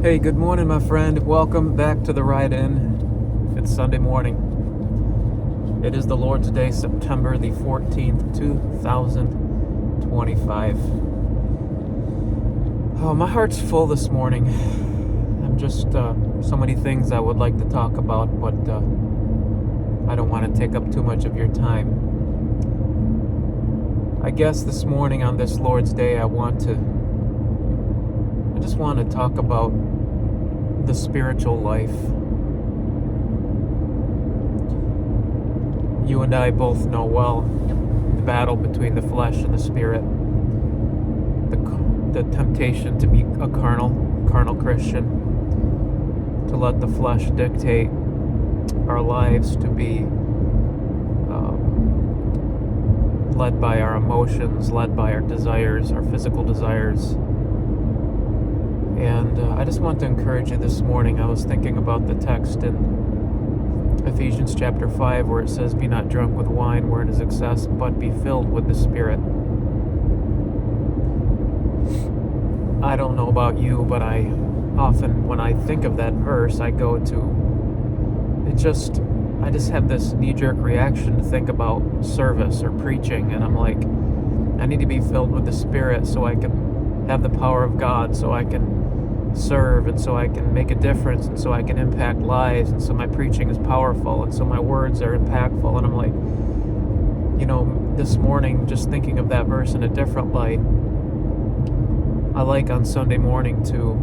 Hey, good morning, my friend. Welcome back to the Ride In. It's Sunday morning. It is the Lord's Day, September the 14th, 2025. Oh, my heart's full this morning. I'm just so many things I would like to talk about, but I don't want to take up too much of your time. I guess this morning on this Lord's Day, I just want to talk about the spiritual life. You and I both know well the battle between the flesh and the spirit, the temptation to be a carnal Christian, to let the flesh dictate our lives, to be led by our emotions, led by our desires, our physical desires. And I just want to encourage you this morning. I was thinking about the text in Ephesians chapter 5 where it says, "Be not drunk with wine wherein is excess, but be filled with the Spirit." I don't know about you, but I often, when I think of that verse, I just have this knee-jerk reaction to think about service or preaching, and I'm like, I need to be filled with the Spirit so I can have the power of God, so I can serve, and so I can make a difference, and so I can impact lives, and so my preaching is powerful, and so my words are impactful. And I'm like, this morning, just thinking of that verse in a different light, I like on Sunday morning to,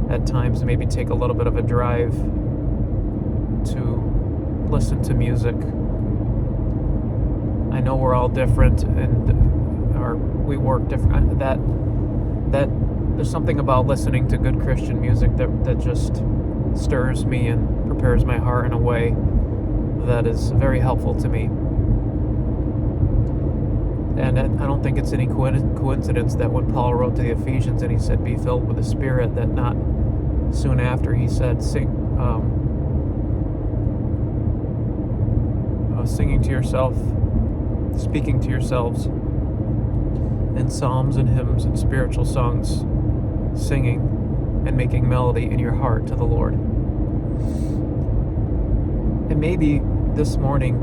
at times, maybe take a little bit of a drive to listen to music. I know we're all different, and we work different. That there's something about listening to good Christian music that just stirs me and prepares my heart in a way that is very helpful to me. And I don't think it's any coincidence that when Paul wrote to the Ephesians and he said, "Be filled with the Spirit," that not soon after he said, singing to yourself, speaking to yourselves in psalms and hymns and spiritual songs, singing and making melody in your heart to the Lord. And maybe this morning,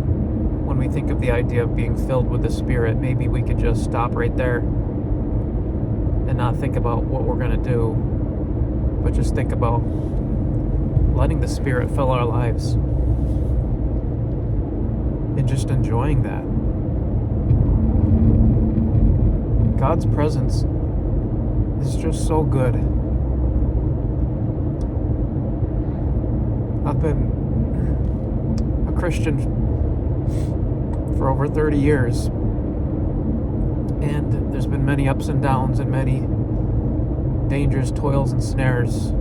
when we think of the idea of being filled with the Spirit, maybe we could just stop right there and not think about what we're going to do, but just think about letting the Spirit fill our lives and just enjoying that. God's presence is just so good. I've been a Christian for over 30 years, and there's been many ups and downs and many dangers, toils, and snares.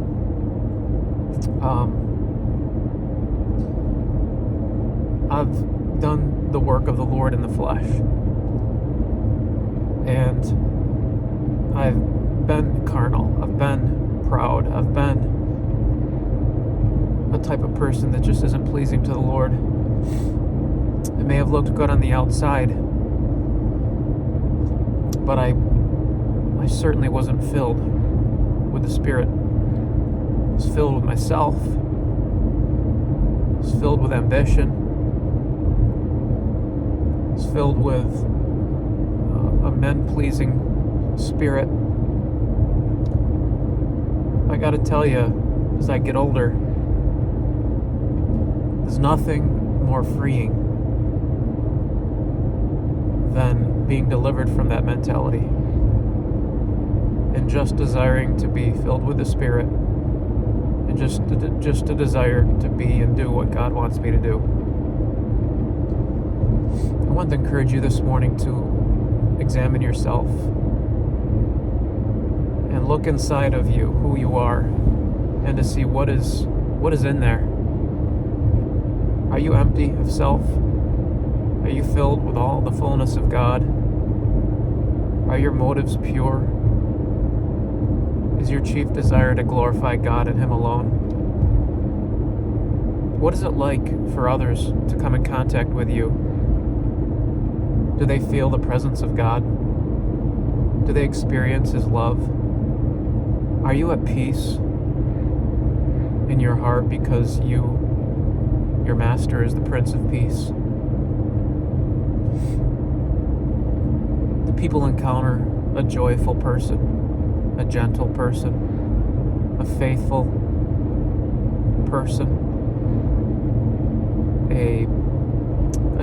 I've done the work of the Lord in the flesh, and I've been carnal, I've been proud, I've been a type of person that just isn't pleasing to the Lord. It may have looked good on the outside, but I certainly wasn't filled with the Spirit. I was filled with myself. I was filled with ambition. I was filled with a men-pleasing spirit. I gotta tell you, as I get older, there's nothing more freeing than being delivered from that mentality and just desiring to be filled with the Spirit and just a desire to be and do what God wants me to do. I want to encourage you this morning to examine yourself and look inside of you, who you are, and to see what is in there. Are you empty of self? Are you filled with all the fullness of God? Are your motives pure? Is your chief desire to glorify God and Him alone? What is it like for others to come in contact with you? Do they feel the presence of God? Do they experience His love? Are you at peace? in your heart because your master is the Prince of Peace. The people encounter a joyful person, a gentle person, a faithful person, a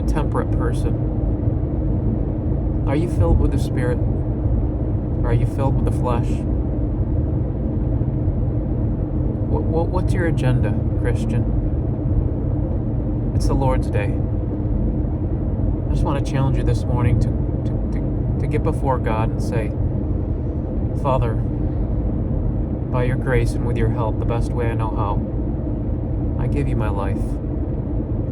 temperate person. Are you filled with the Spirit? Or are you filled with the flesh? What's your agenda, Christian? It's the Lord's day. I just want to challenge you this morning to get before God and say, Father, by your grace and with your help, the best way I know how, I give you my life.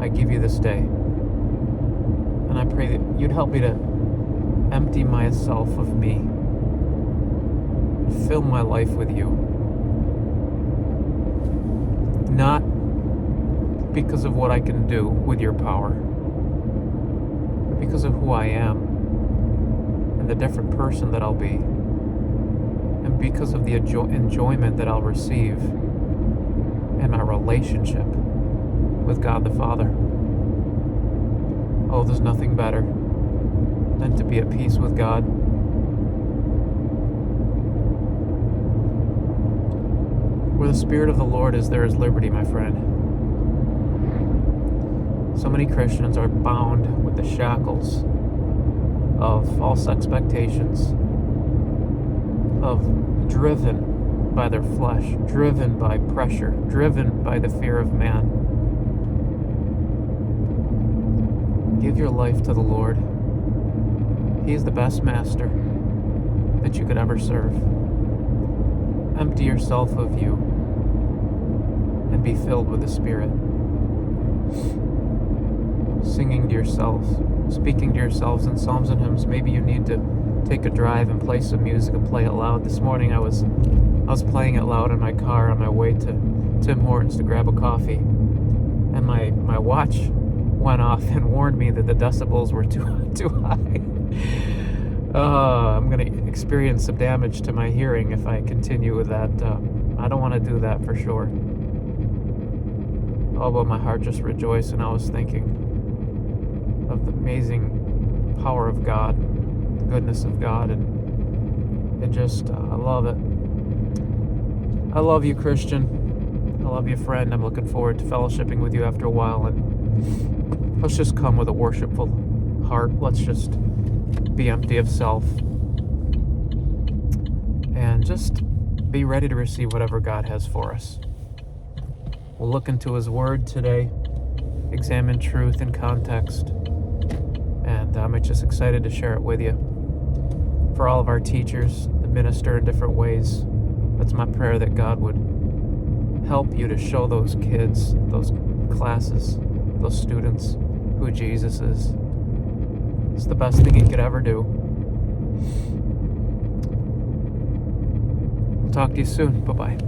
I give you this day. And I pray that you'd help me to empty myself of me. Fill my life with you. Not because of what I can do with your power, but because of who I am and the different person that I'll be, and because of the enjoyment that I'll receive in my relationship with God the Father. Oh, there's nothing better than to be at peace with God. Where the Spirit of the Lord is, there is liberty, my friend. So many Christians are bound with the shackles of false expectations, of driven by their flesh, driven by pressure, driven by the fear of man. Give your life to the Lord. He is the best master that you could ever serve. Empty yourself of you and be filled with the Spirit. Singing to yourselves, speaking to yourselves in psalms and hymns. Maybe you need to take a drive and play some music and play it loud. This morning I was playing it loud in my car on my way to Tim Hortons to grab a coffee, and my watch went off and warned me that the decibels were too high. I'm going to experience some damage to my hearing if I continue with that. I don't want to do that for sure. Oh, but my heart just rejoiced, and I was thinking of the amazing power of God, the goodness of God, and it just, I love it. I love you, Christian. I love you, friend. I'm looking forward to fellowshipping with you after a while, and let's just come with a worshipful heart. Let's just be empty of self and just be ready to receive whatever God has for us. We'll look into His Word today, examine truth in context, and I'm just excited to share it with you. For all of our teachers that minister in different ways, that's my prayer, that God would help you to show those kids, those classes, those students who Jesus is. It's the best thing He could ever do. We'll talk to you soon. Bye-bye.